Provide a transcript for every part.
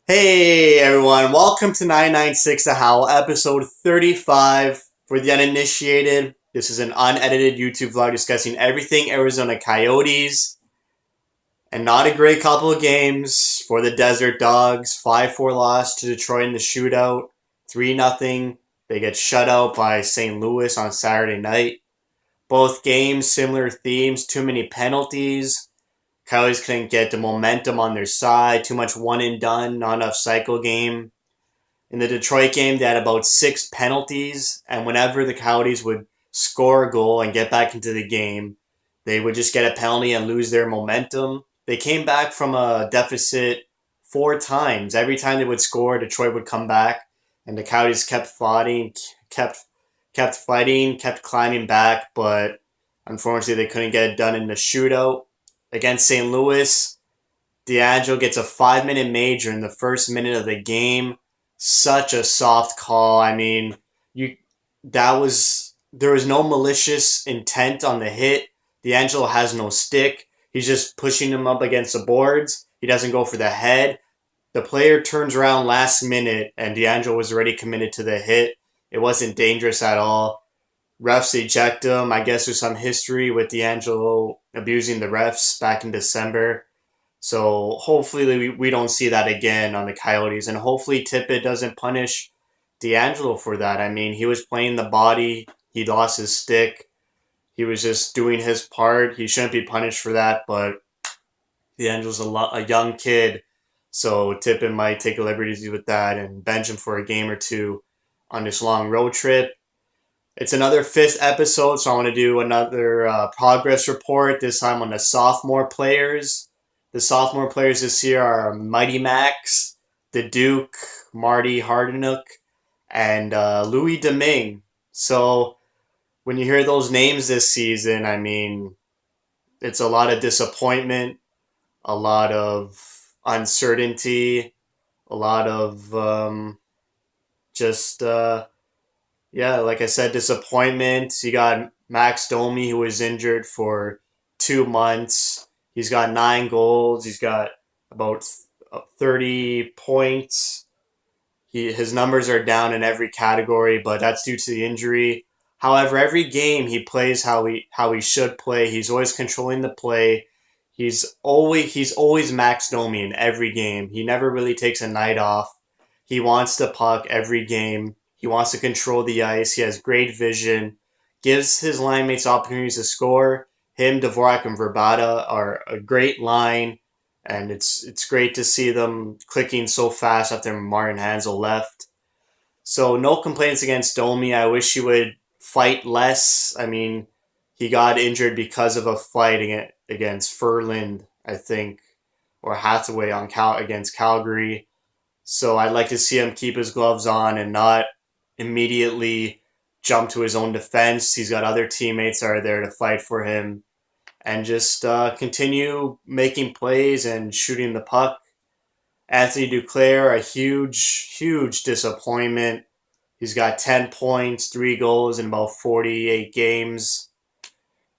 Hey everyone, welcome to 99.6 The Howl, episode 35. For the uninitiated, this is an unedited YouTube vlog discussing everything Arizona Coyotes. And not a great couple of games for the Desert Dogs. 5-4 loss to Detroit in the shootout. 3-0. They get shut out by St. Louis on Saturday night. Both games, similar themes, too many penalties. Coyotes couldn't get the momentum on their side. Too much one and done, not enough cycle game. In the Detroit game, they had about 6 penalties, and whenever the Coyotes would score a goal and get back into the game, they would just get a penalty and lose their momentum. They came back from a deficit 4 times. Every time they would score, Detroit would come back, and the Coyotes kept fighting, kept climbing back, but unfortunately, they couldn't get it done in the shootout against St. Louis. D'Angelo gets a 5 minute major in the first minute of the game. Such a soft call. I mean, you that was there was no malicious intent on the hit. D'Angelo has no stick. He's just pushing him up against the boards. He doesn't go for the head. The player turns around last minute, and D'Angelo was already committed to the hit. It wasn't dangerous at all. Refs eject him. I guess there's some history with D'Angelo abusing the refs back in December. So hopefully we don't see that again on the Coyotes, and hopefully Tippett doesn't punish D'Angelo for that. I mean, he was playing the body. He lost his stick. He was just doing his part. He shouldn't be punished for that, but D'Angelo's a young kid, so Tippett might take a liberty with that and bench him for a game or two on this long road trip. It's another fifth episode, so I want to do another progress report, this time on the sophomore players. The sophomore players this year are Mighty Max, the Duke, Marty Hardenook, and Louis Domingue. So when you hear those names this season, I mean, it's a lot of disappointment, a lot of uncertainty, a lot of just yeah, like I said, disappointment. You got Max Domi, who was injured for 2 months. He's got 9 goals. He's got about 30 points. His numbers are down in every category, but that's due to the injury. However, every game he plays how he should play. He's always controlling the play. He's always Max Domi in every game. He never really takes a night off. He wants the puck every game. He wants to control the ice. He has great vision. Gives his line mates opportunities to score. Him, Dvorak, and Verbata are a great line, and it's great to see them clicking so fast after Martin Hansel left. So no complaints against Domi. I wish he would fight less. I mean, he got injured because of a fight against Furland, I think, or Hathaway against Calgary. So I'd like to see him keep his gloves on and not immediately jump to his own defense. He's got other teammates that are there to fight for him, and just continue making plays and shooting the puck. Anthony Duclair, a huge disappointment. He's got 10 points, 3 goals in about 48 games.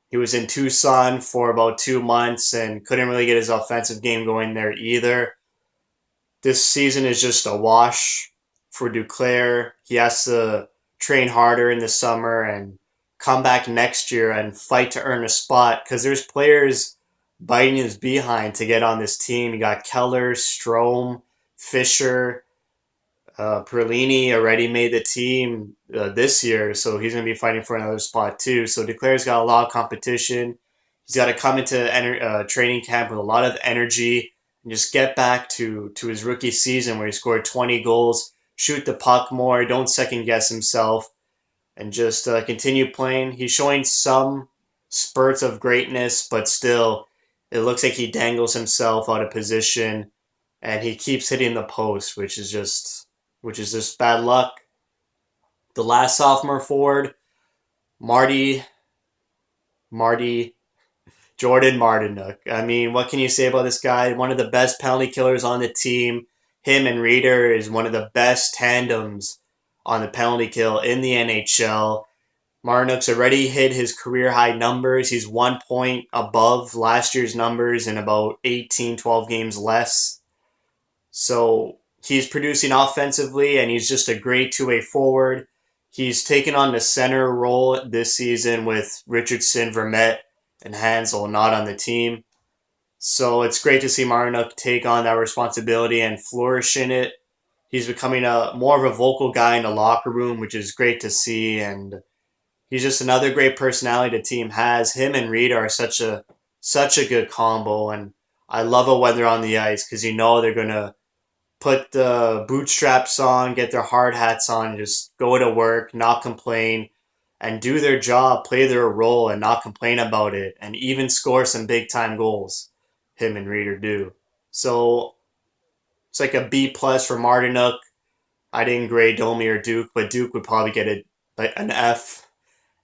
He was in Tucson for about 2 months and couldn't really get his offensive game going there either. This season is just a wash for Duclair. He has to train harder in the summer and come back next year and fight to earn a spot, because there's players biting his behind to get on this team. You got Keller, Strome, Fisher, Perlini already made the team this year, so he's going to be fighting for another spot too. So Declare's got a lot of competition. He's got to come into training camp with a lot of energy and just get back to his rookie season where he scored 20 goals, shoot the puck more, don't second guess himself, and just continue playing. He's showing some spurts of greatness, but still, it looks like he dangles himself out of position, and he keeps hitting the post, which is just bad luck. The last sophomore forward, Marty Marty Jordan Martinook. I mean, what can you say about this guy? One of the best penalty killers on the team. Him and Reeder is one of the best tandems on the penalty kill in the NHL. Martinook's already hit his career high numbers. He's 1 point above last year's numbers in about 18, 12 games less. So he's producing offensively, and he's just a great two-way forward. He's taken on the center role this season with Richardson, Vermette, and Hansel not on the team. So it's great to see Martinuk take on that responsibility and flourish in it. He's becoming a more of a vocal guy in the locker room, which is great to see. And he's just another great personality the team has. Him and Reed are such a good combo, and I love it when they're on the ice because you know they're gonna put the bootstraps on, get their hard hats on, just go to work, not complain, and do their job, play their role, and not complain about it, and even score some big time goals. Him and Reader do. So it's like a B plus for Martinuk. I didn't grade Domi or Duke, but Duke would probably get an F,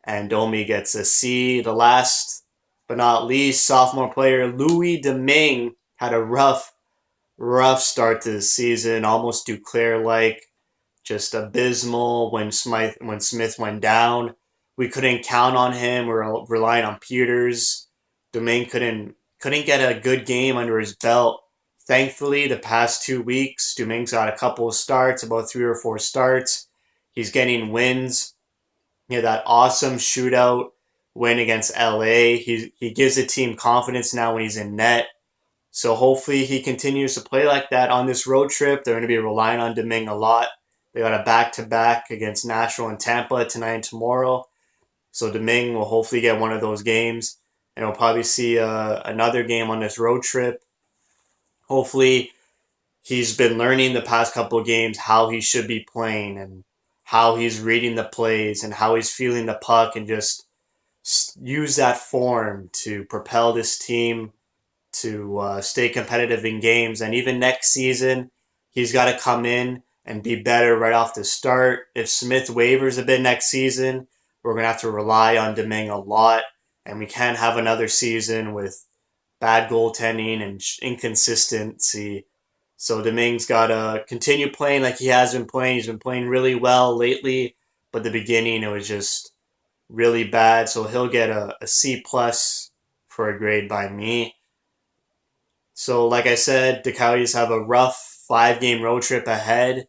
and Domi gets a C. The last but not least, sophomore player Louis Domingue had a rough start to the season, almost Duclair like, just abysmal when Smith went down. We couldn't count on him. We were relying on Peters. Domingue couldn't get a good game under his belt. Thankfully, the past 2 weeks, Domingue's got a couple of starts, about 3 or 4 starts. He's getting wins. He had that awesome shootout win against LA. He gives the team confidence now when he's in net. So hopefully he continues to play like that on this road trip. They're going to be relying on Domingue a lot. They got a back-to-back against Nashville and Tampa tonight and tomorrow. So Domingue will hopefully get one of those games. And we'll probably see another game on this road trip. Hopefully he's been learning the past couple of games how he should be playing and how he's reading the plays and how he's feeling the puck and just use that form to propel this team to stay competitive in games. And even next season, he's got to come in and be better right off the start. If Smith wavers a bit next season, we're going to have to rely on Domingue a lot. And we can't have another season with bad goaltending and inconsistency. So Domingue's got to continue playing like he has been playing. He's been playing really well lately, but the beginning it was just really bad. So he'll get a C plus for a grade by me. So, like I said, the Coyotes have a rough 5 game road trip ahead.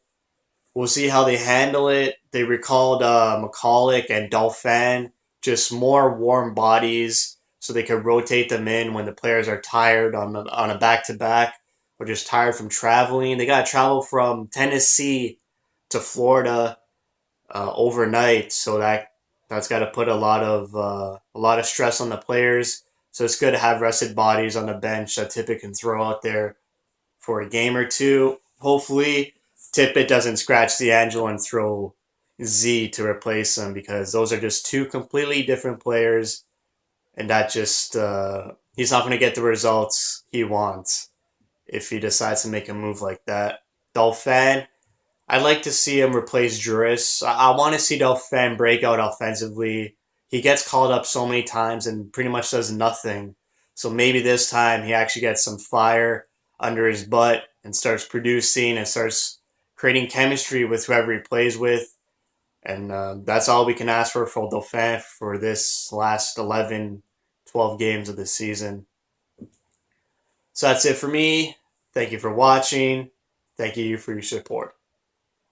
We'll see how they handle it. They recalled McCulloch and Dauphin, just more warm bodies so they can rotate them in when the players are tired on a back-to-back or just tired from traveling. They got to travel from Tennessee to Florida overnight, so that's got to put a lot of stress on the players. So it's good to have rested bodies on the bench that Tippett can throw out there for a game or two. Hopefully, Tippett doesn't scratch D'Angelo and throw Z to replace him because those are just two completely different players, and that just he's not going to get the results he wants if he decides to make a move like that. Dauphin, I'd like to see him replace Juris. I want to see Dauphin break out offensively. He gets called up so many times and pretty much does nothing. So maybe this time he actually gets some fire under his butt and starts producing and starts creating chemistry with whoever he plays with. And that's all we can ask for Dauphin for this last 11, 12 games of the season. So that's it for me. Thank you for watching. Thank you for your support.